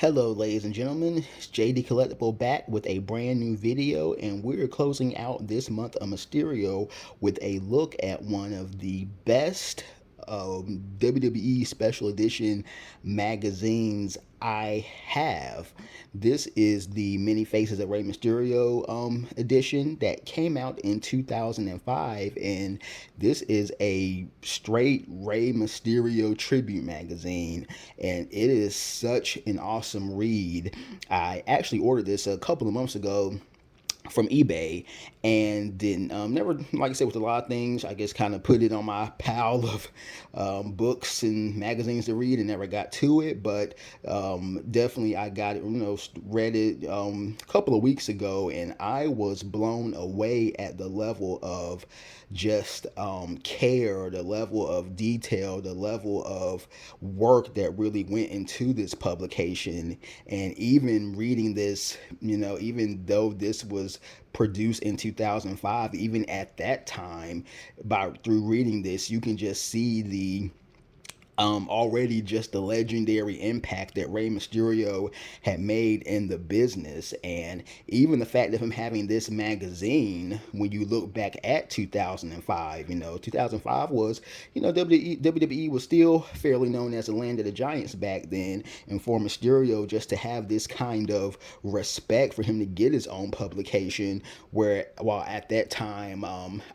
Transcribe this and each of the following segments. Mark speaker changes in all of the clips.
Speaker 1: Hello, ladies and gentlemen. It's JD Collectible back with a brand new video, and we're closing out this month of Mysterio with a look at one of the best WWE Special Edition magazines I have. This is the Many Faces of Rey Mysterio edition that came out in 2005, and this is a straight Rey Mysterio tribute magazine, and it is such an awesome read. I actually ordered this a couple of months ago from eBay, and then never, like I said, with a lot of things, I just kind of put it on my pile of books and magazines to read and never got to it. But definitely I got it, read it a couple of weeks ago, and I was blown away at the level of just care, the level of detail, the level of work that really went into this publication. And even reading this, even though this was produced in 2005, even at that time, through reading this, you can just see the already just the legendary impact that Rey Mysterio had made in the business. And even the fact of him having this magazine, when you look back at 2005, 2005 was, WWE was still fairly known as the land of the giants back then. And for Mysterio just to have this kind of respect for him to get his own publication, while at that time,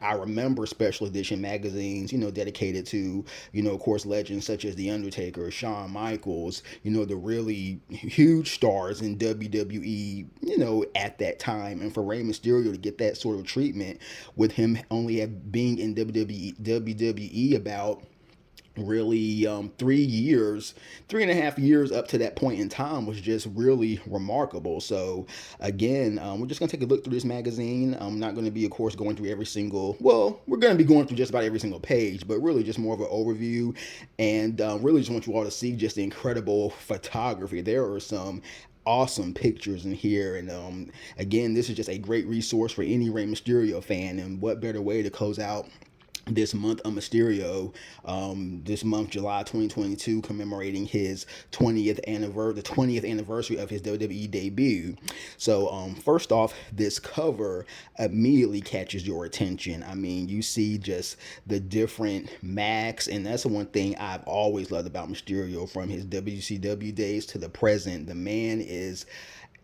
Speaker 1: I remember special edition magazines, dedicated to, of course, legends such as The Undertaker, Shawn Michaels, the really huge stars in WWE, at that time. And for Rey Mysterio to get that sort of treatment, with him only being in WWE about really 3 years, 3.5 years up to that point in time, was just really remarkable. So again, we're just gonna take a look through this magazine. I'm not going to be, of course, going through every single, well, we're going to be going through just about every single page, but really just more of an overview. And really just want you all to see just the incredible photography. There are some awesome pictures in here, and again, this is just a great resource for any Rey Mysterio fan. And what better way to close out this month of Mysterio, this month, July 2022, commemorating his 20th anniversary, the 20th anniversary of his WWE debut. So, first off, this cover immediately catches your attention. I mean, you see just the different Macs, and that's the one thing I've always loved about Mysterio, from his WCW days to the present. The man is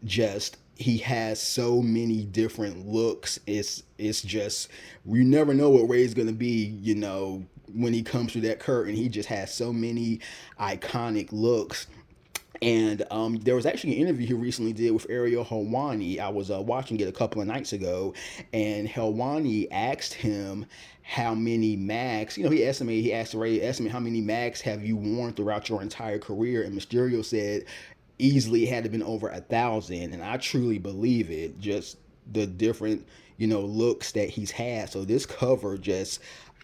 Speaker 1: just, he has so many different looks. It's just, you never know what Ray's gonna be, when he comes through that curtain. He just has so many iconic looks. And there was actually an interview he recently did with Ariel Helwani. I was watching it a couple of nights ago, and Helwani asked him how many Macs, he asked Ray, estimate how many Macs have you worn throughout your entire career, and Mysterio said easily it had to have been over 1,000. And I truly believe it, just the different, looks that he's had. So this cover just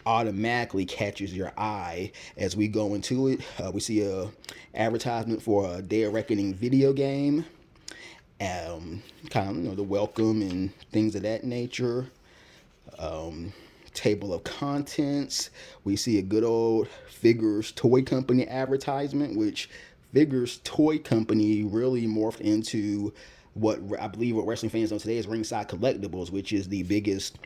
Speaker 1: automatically catches your eye. As we go into it, we see a advertisement for a Day of Reckoning video game, kind of, the welcome and things of that nature. Table of contents, we see a good old Figures Toy Company advertisement, which Figures Toy Company really morphed into what I believe what wrestling fans know today is Ringside Collectibles, which is the biggest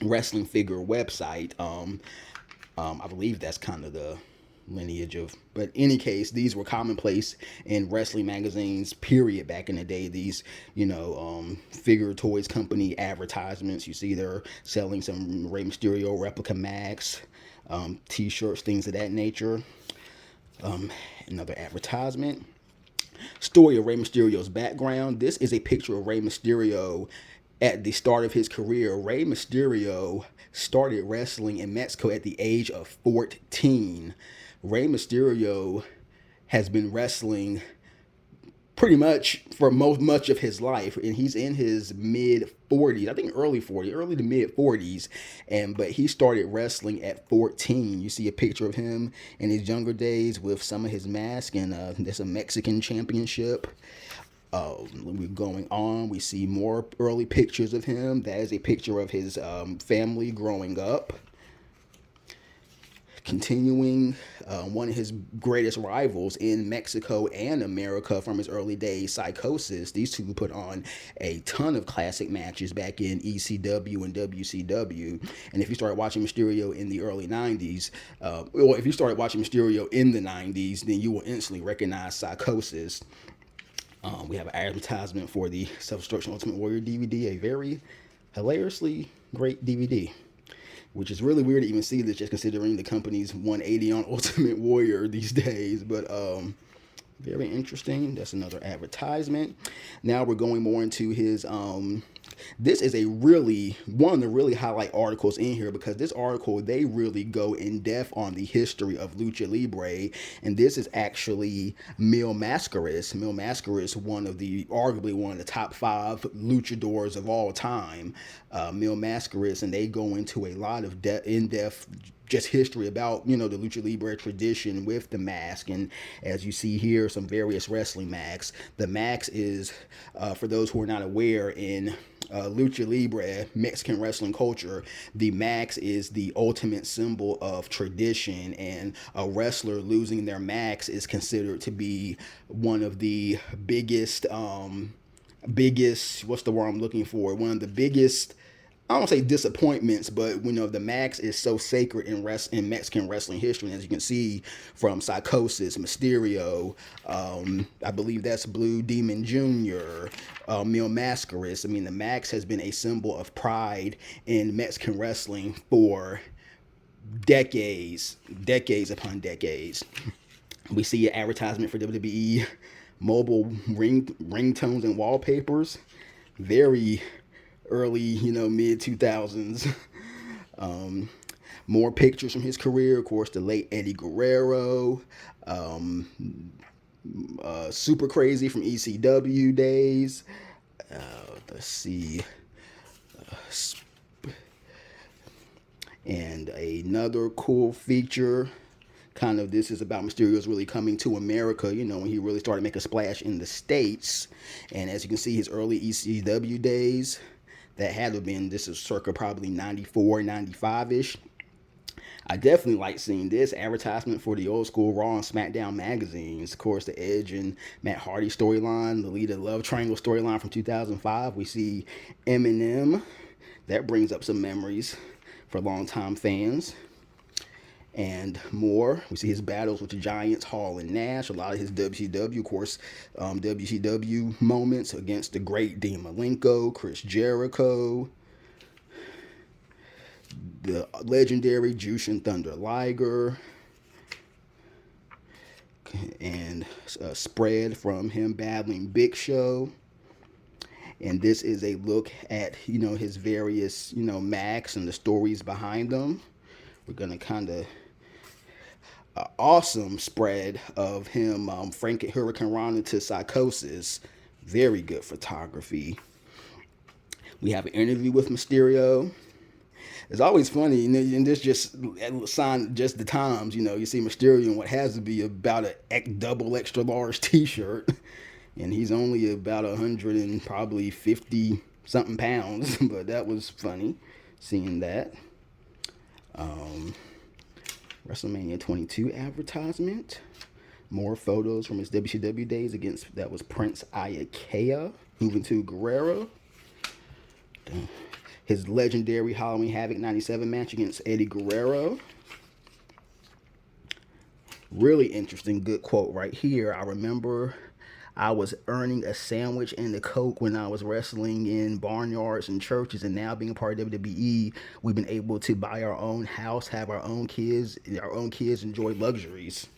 Speaker 1: wrestling figure website. I believe that's kind of the lineage of, but in any case, these were commonplace in wrestling magazines, period, back in the day. These, Figure Toys Company advertisements, you see they're selling some Rey Mysterio replica Macs, t-shirts, things of that nature. Another advertisement. Story of Rey Mysterio's background. This is a picture of Rey Mysterio at the start of his career. Rey Mysterio started wrestling in Mexico at the age of 14. Rey Mysterio has been wrestling pretty much for much of his life, and he's in his mid 40s, I think early to mid 40s, but he started wrestling at 14. You see a picture of him in his younger days with some of his masks, and there's a Mexican championship. We're going on, we see more early pictures of him. That is a picture of his family growing up. continuing one of his greatest rivals in Mexico and America from his early days, Psychosis. These two put on a ton of classic matches back in ECW and WCW. And if you started watching Mysterio in the early 90s, or if you started watching Mysterio in the 90s, then you will instantly recognize Psychosis. We have an advertisement for the Self-Destruction Ultimate Warrior DVD, a very hilariously great DVD, which is really weird to even see this, just considering the company's 180 on Ultimate Warrior these days. But very interesting. That's another advertisement. Now we're going more into his this is one of the really highlight articles in here, because this article, they really go in depth on the history of Lucha Libre. And this is actually Mil Mascaras. Mil Mascaras, arguably one of the top 5 luchadors of all time. Mil Mascaras, and they go into a lot of in-depth just history about, the Lucha Libre tradition with the mask. And as you see here, some various wrestling masks. The mask is, for those who are not aware, in Lucha Libre, Mexican wrestling culture, the mask is the ultimate symbol of tradition, and a wrestler losing their mask is considered to be one of the biggest, what's the word I'm looking for? One of the biggest, I don't say disappointments, but the mask is so sacred in Mexican wrestling history. And as you can see from Psychosis, Mysterio, I believe that's Blue Demon Jr., Mil Mascaras. I mean, the mask has been a symbol of pride in Mexican wrestling for decades upon decades. We see an advertisement for WWE mobile ringtones and wallpapers. Very early, mid 2000s. More pictures from his career, of course, the late Eddie Guerrero, Super Crazy from ECW days. Let's see. And another cool feature, this is about Mysterio's really coming to America, when he really started making a splash in the States. And as you can see, his early ECW days, that had to have been, this is circa probably 94, 95-ish. I definitely like seeing this advertisement for the old school Raw and SmackDown magazines. Of course, the Edge and Matt Hardy storyline, the Lita Love Triangle storyline from 2005. We see Eminem. That brings up some memories for longtime fans. And more. We see his battles with the Giants, Hall and Nash. A lot of his WCW, of course, WCW moments against the great Dean Malenko, Chris Jericho, the legendary Jushin Thunder Liger, and a spread from him battling Big Show. And this is a look at, his various, masks and the stories behind them. We're going to kind of awesome spread of him, Frank Hurricane Rana to Psychosis. Very good photography. We have an interview with Mysterio. It's always funny, and this just sign just the times. You see Mysterio in what has to be about a double extra large T-shirt, and he's only about 100 and probably 50 something pounds. But that was funny seeing that. WrestleMania 22 advertisement. More photos from his WCW days that was Prince Iakea, moving to Guerrero. His legendary Halloween Havoc 97 match against Eddie Guerrero. Really interesting, good quote right here. I remember I was earning a sandwich and a Coke when I was wrestling in barnyards and churches, and now being a part of WWE, we've been able to buy our own house, have our own kids enjoy luxuries.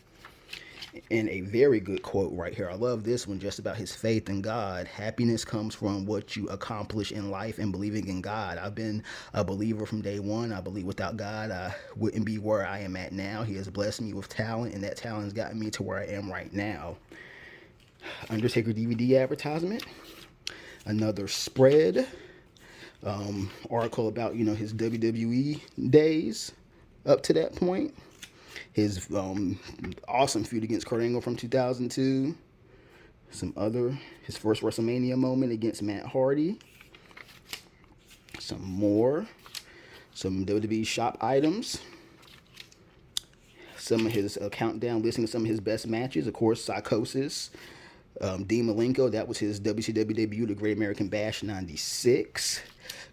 Speaker 1: And a very good quote right here. I love this one, just about his faith in God. Happiness comes from what you accomplish in life and believing in God. I've been a believer from day one. I believe without God, I wouldn't be where I am at now. He has blessed me with talent, and that talent has gotten me to where I am right now. Undertaker DVD advertisement. Another spread. Article about, his WWE days up to that point. His awesome feud against Kurt Angle from 2002. His first WrestleMania moment against Matt Hardy. Some WWE shop items. some of his countdown listing of some of his best matches. Of course, Psychosis. Dean Malenko, that was his WCW debut, the Great American Bash '96.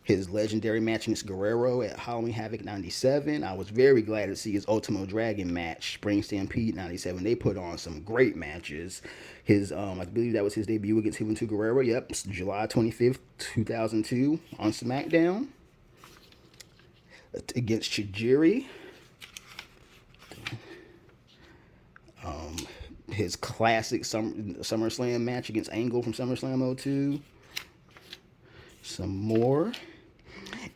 Speaker 1: His legendary match against Guerrero at Halloween Havoc '97. I was very glad to see his Ultimo Dragon match, Spring Stampede '97. They put on some great matches. His, I believe that was his debut against Juventud Guerrero. Yep, July 25th, 2002 on SmackDown against Chijiri. His classic SummerSlam match against Angle from SummerSlam '02. Some more.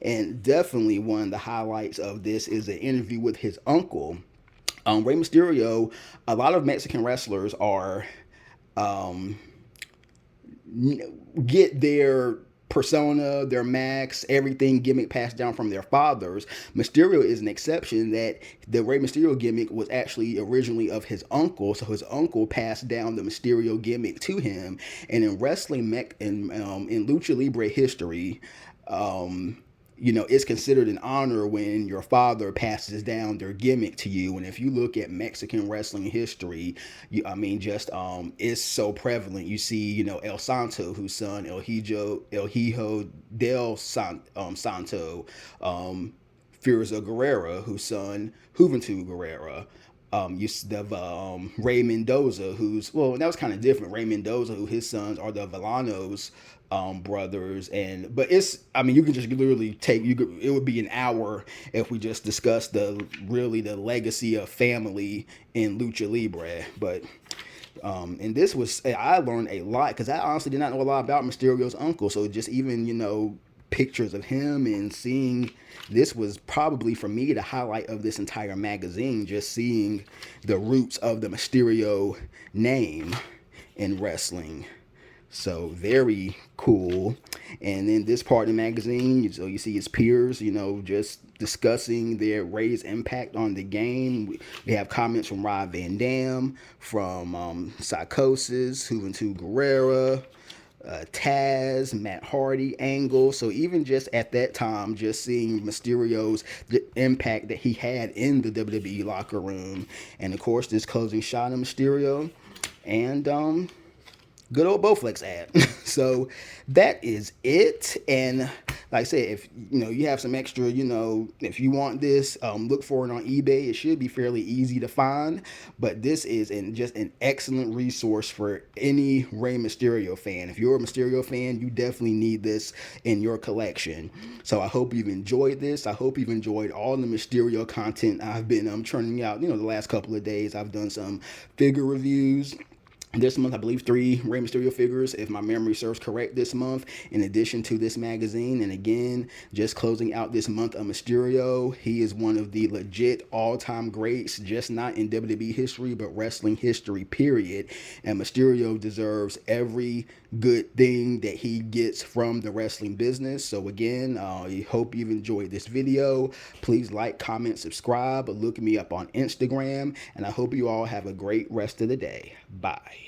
Speaker 1: And definitely one of the highlights of this is an interview with his uncle. Rey Mysterio, a lot of Mexican wrestlers are get their persona, their max, everything gimmick passed down from their fathers. Mysterio is an exception, that the Rey Mysterio gimmick was actually originally of his uncle, so his uncle passed down the Mysterio gimmick to him. And in wrestling, in Lucha Libre history, it's considered an honor when your father passes down their gimmick to you. And if you look at Mexican wrestling history, it's so prevalent. You see, El Santo, whose son, El Hijo del Santo, Firza Guerrero, whose son, Juventud Guerrero. You have Rey Mendoza, that was kind of different. Rey Mendoza, who his sons are the Villanos brothers, but you can just literally it would be an hour if we just discuss the legacy of family in Lucha Libre. But and this I learned a lot, because I honestly did not know a lot about Mysterio's uncle. So just even pictures of him and seeing this was probably, for me, the highlight of this entire magazine, just seeing the roots of the Mysterio name in wrestling. So very cool. And then this part of the magazine, so you see his peers, just discussing Rey's impact on the game. We have comments from Rob Van Dam, from Psychosis, Juventud Guerrero, Taz, Matt Hardy, Angle. So even just at that time, just seeing Mysterio's impact that he had in the WWE locker room. And of course, this closing shot of Mysterio. And good old Bowflex ad. So that is it. And like I said, if you have some extra, if you want this, look for it on eBay. It should be fairly easy to find. But this is just an excellent resource for any Rey Mysterio fan. If you're a Mysterio fan, you definitely need this in your collection. So I hope you've enjoyed this. I hope you've enjoyed all the Mysterio content I've been churning out. The last couple of days, I've done some figure reviews. This month, I believe 3 Rey Mysterio figures, if my memory serves correct, this month, in addition to this magazine. And again, just closing out this month of Mysterio, he is one of the legit all-time greats, just not in WWE history, but wrestling history, period. And Mysterio deserves every good thing that he gets from the wrestling business. So again, I hope you've enjoyed this video. Please like, comment, subscribe. Look me up on Instagram. And I hope you all have a great rest of the day. Bye.